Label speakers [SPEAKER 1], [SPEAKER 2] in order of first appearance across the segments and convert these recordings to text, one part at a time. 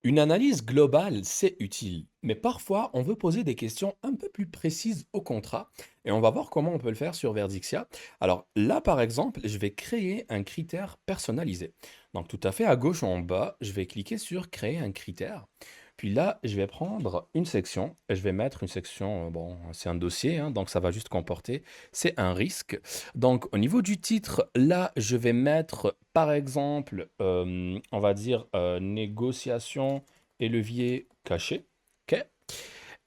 [SPEAKER 1] Une analyse globale, c'est utile, mais parfois on veut poser des questions un peu plus précises au contrat, et on va voir comment on peut le faire sur Verdixia. Alors là, par exemple, je vais créer un critère personnalisé. Donc tout à fait à gauche en bas, je vais cliquer sur créer un critère. Puis là, je vais prendre une section, et je vais mettre une section, bon, c'est un dossier, hein, donc ça va juste comporter, c'est un risque. Donc au niveau du titre, là, je vais mettre, par exemple, on va dire négociation et levier caché. OK.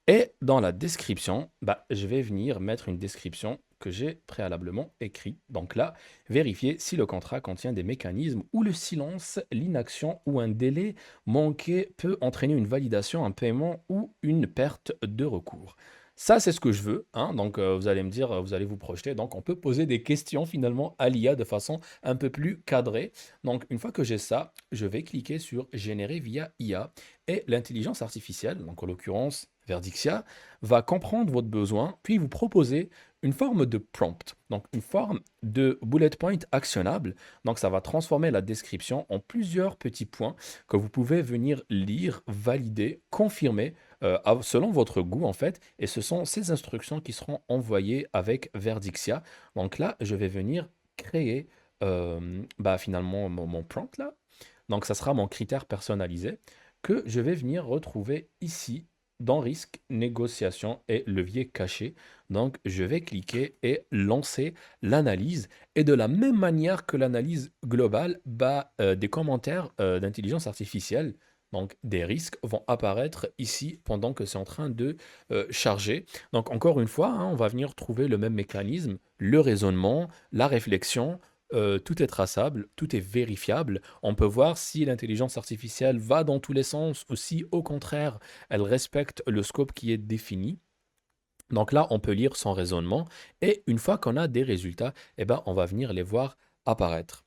[SPEAKER 1] Et dans la description, bah, je vais venir mettre une description que j'ai préalablement écrite. Donc là, vérifier si le contrat contient des mécanismes où le silence, l'inaction ou un délai manqué peut entraîner une validation, un paiement ou une perte de recours. Ça, c'est ce que je veux, hein. Donc, vous allez me dire, vous allez vous projeter. Donc, on peut poser des questions finalement à l'IA de façon un peu plus cadrée. Donc, une fois que j'ai ça, je vais cliquer sur générer via IA et l'intelligence artificielle, donc en l'occurrence Verdixia, va comprendre votre besoin, puis vous proposer une forme de prompt, donc une forme de bullet point actionnable. Donc ça va transformer la description en plusieurs petits points que vous pouvez venir lire, valider, confirmer selon votre goût en fait. Et ce sont ces instructions qui seront envoyées avec Verdixia. Donc là, je vais venir créer bah, finalement mon prompt là. Donc ça sera mon critère personnalisé que je vais venir retrouver ici dans risque, négociation et levier caché. Donc, je vais cliquer et lancer l'analyse. Et de la même manière que l'analyse globale, bah, des commentaires d'intelligence artificielle, donc des risques, vont apparaître ici pendant que c'est en train de charger. Donc, encore une fois, hein, on va venir trouver le même mécanisme, le raisonnement, la réflexion. Tout est traçable, tout est vérifiable. On peut voir si l'intelligence artificielle va dans tous les sens ou si, au contraire, elle respecte le scope qui est défini. Donc là, on peut lire son raisonnement et une fois qu'on a des résultats, eh ben, on va venir les voir apparaître.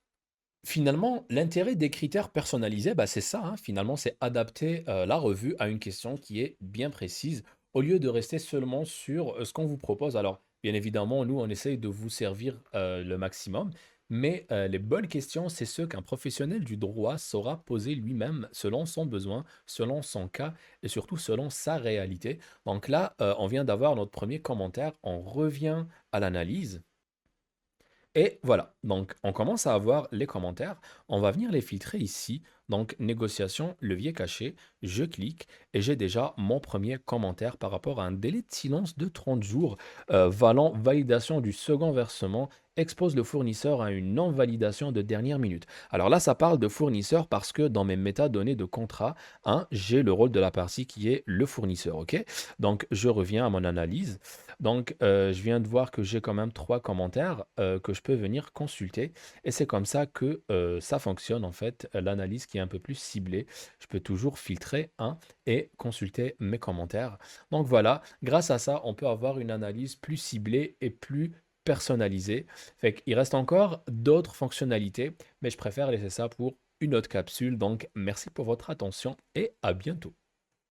[SPEAKER 1] Finalement, l'intérêt des critères personnalisés, bah, c'est ça, hein, finalement, c'est adapter la revue à une question qui est bien précise au lieu de rester seulement sur ce qu'on vous propose. Alors, bien évidemment, nous, on essaye de vous servir le maximum, mais les bonnes questions, c'est ce qu'un professionnel du droit saura poser lui-même selon son besoin, selon son cas et surtout selon sa réalité. Donc là, on vient d'avoir notre premier commentaire, on revient à l'analyse. Et voilà, donc on commence à avoir les commentaires. On va venir les filtrer ici. Donc négociation, levier caché, je clique et j'ai déjà mon premier commentaire par rapport à un délai de silence de 30 jours valant validation du second versement expose le fournisseur à une non-validation de dernière minute. Alors là, ça parle de fournisseur parce que dans mes métadonnées de contrat, hein, j'ai le rôle de la partie qui est le fournisseur. Ok. Donc je reviens à mon analyse. Donc, je viens de voir que j'ai quand même 3 commentaires, que je peux venir consulter et c'est comme ça que, ça fonctionne en fait, l'analyse qui est un peu plus ciblée. Je peux toujours filtrer, hein, et consulter mes commentaires. Donc voilà, grâce à ça, on peut avoir une analyse plus ciblée et plus personnalisée. Fait qu'il reste encore d'autres fonctionnalités, mais je préfère laisser ça pour une autre capsule. Donc merci pour votre attention et à bientôt.